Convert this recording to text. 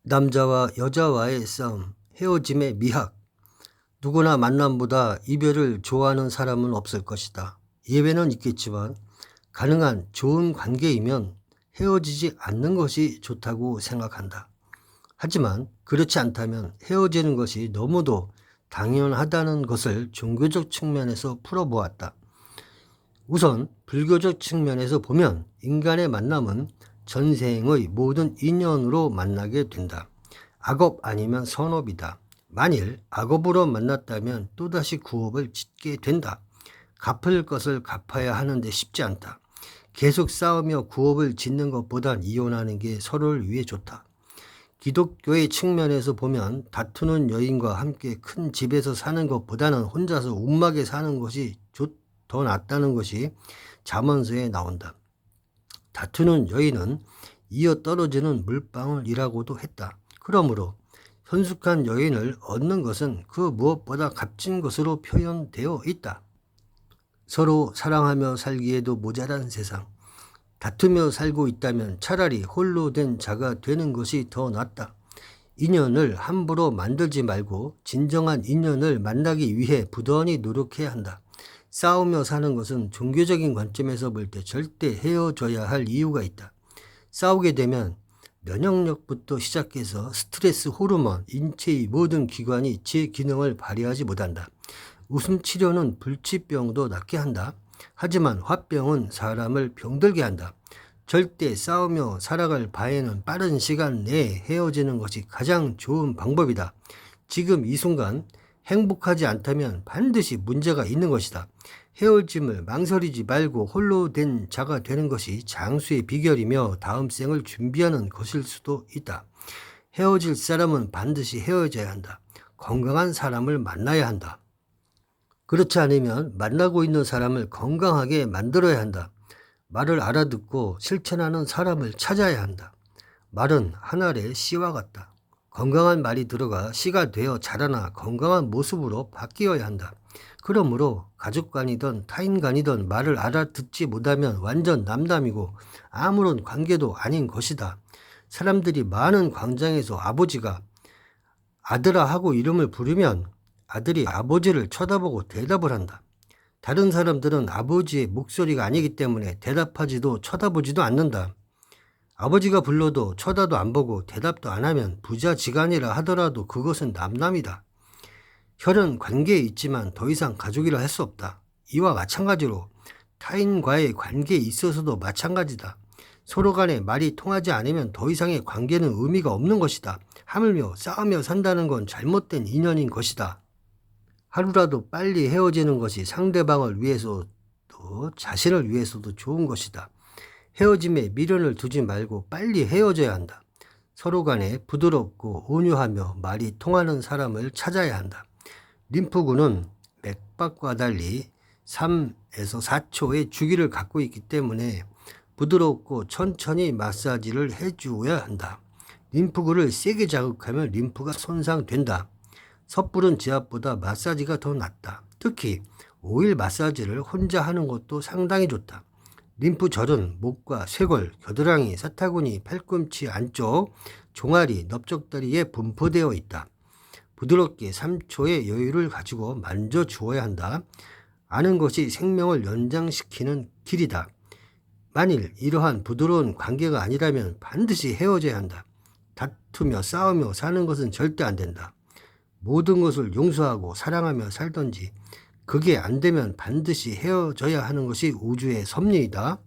남자와 여자와의 싸움, 헤어짐의 미학. 누구나 만남보다 이별을 좋아하는 사람은 없을 것이다. 예외는 있겠지만 가능한 좋은 관계이면 헤어지지 않는 것이 좋다고 생각한다. 하지만 그렇지 않다면 헤어지는 것이 너무도 당연하다는 것을 종교적 측면에서 풀어보았다. 우선 불교적 측면에서 보면 인간의 만남은 전생의 모든 인연으로 만나게 된다. 악업 아니면 선업이다. 만일 악업으로 만났다면 또다시 구업을 짓게 된다. 갚을 것을 갚아야 하는데 쉽지 않다. 계속 싸우며 구업을 짓는 것보단 이혼하는 게 서로를 위해 좋다. 기독교의 측면에서 보면 다투는 여인과 함께 큰 집에서 사는 것보다는 혼자서 움막에 사는 것이 더 낫다는 것이 잠언서에 나온다. 다투는 여인은 이어 떨어지는 물방울이라고도 했다. 그러므로 현숙한 여인을 얻는 것은 그 무엇보다 값진 것으로 표현되어 있다. 서로 사랑하며 살기에도 모자란 세상. 다투며 살고 있다면 차라리 홀로 된 자가 되는 것이 더 낫다. 인연을 함부로 만들지 말고 진정한 인연을 만나기 위해 부단히 노력해야 한다. 싸우며 사는 것은 종교적인 관점에서 볼 때 절대 헤어져야 할 이유가 있다. 싸우게 되면 면역력부터 시작해서 스트레스 호르몬, 인체의 모든 기관이 제 기능을 발휘하지 못한다. 웃음 치료는 불치병도 낫게 한다. 하지만 화병은 사람을 병들게 한다. 절대 싸우며 살아갈 바에는 빠른 시간 내에 헤어지는 것이 가장 좋은 방법이다. 지금 이 순간 행복하지 않다면 반드시 문제가 있는 것이다. 헤어짐을 망설이지 말고 홀로 된 자가 되는 것이 장수의 비결이며 다음 생을 준비하는 것일 수도 있다. 헤어질 사람은 반드시 헤어져야 한다. 건강한 사람을 만나야 한다. 그렇지 않으면 만나고 있는 사람을 건강하게 만들어야 한다. 말을 알아듣고 실천하는 사람을 찾아야 한다. 말은 한 알의 씨와 같다. 건강한 말이 들어가 씨가 되어 자라나 건강한 모습으로 바뀌어야 한다. 그러므로 가족 간이든 타인 간이든 말을 알아듣지 못하면 완전 남담이고 아무런 관계도 아닌 것이다. 사람들이 많은 광장에서 아버지가 아들아 하고 이름을 부르면 아들이 아버지를 쳐다보고 대답을 한다. 다른 사람들은 아버지의 목소리가 아니기 때문에 대답하지도 쳐다보지도 않는다. 아버지가 불러도 쳐다도 안 보고 대답도 안 하면 부자지간이라 하더라도 그것은 남남이다. 혈연 관계에 있지만 더 이상 가족이라 할 수 없다. 이와 마찬가지로 타인과의 관계에 있어서도 마찬가지다. 서로 간에 말이 통하지 않으면 더 이상의 관계는 의미가 없는 것이다. 하물며 싸우며 산다는 건 잘못된 인연인 것이다. 하루라도 빨리 헤어지는 것이 상대방을 위해서도 자신을 위해서도 좋은 것이다. 헤어짐에 미련을 두지 말고 빨리 헤어져야 한다. 서로 간에 부드럽고 온유하며 말이 통하는 사람을 찾아야 한다. 림프구는 맥박과 달리 3에서 4초의 주기를 갖고 있기 때문에 부드럽고 천천히 마사지를 해주어야 한다. 림프구를 세게 자극하면 림프가 손상된다. 섣부른 지압보다 마사지가 더 낫다. 특히 오일 마사지를 혼자 하는 것도 상당히 좋다. 림프절은 목과 쇄골, 겨드랑이, 사타구니, 팔꿈치 안쪽, 종아리, 넓적다리에 분포되어 있다. 부드럽게 3초의 여유를 가지고 만져주어야 한다. 아는 것이 생명을 연장시키는 길이다. 만일 이러한 부드러운 관계가 아니라면 반드시 헤어져야 한다. 다투며 싸우며 사는 것은 절대 안 된다. 모든 것을 용서하고 사랑하며 살던지 그게 안 되면 반드시 헤어져야 하는 것이 우주의 섭리이다.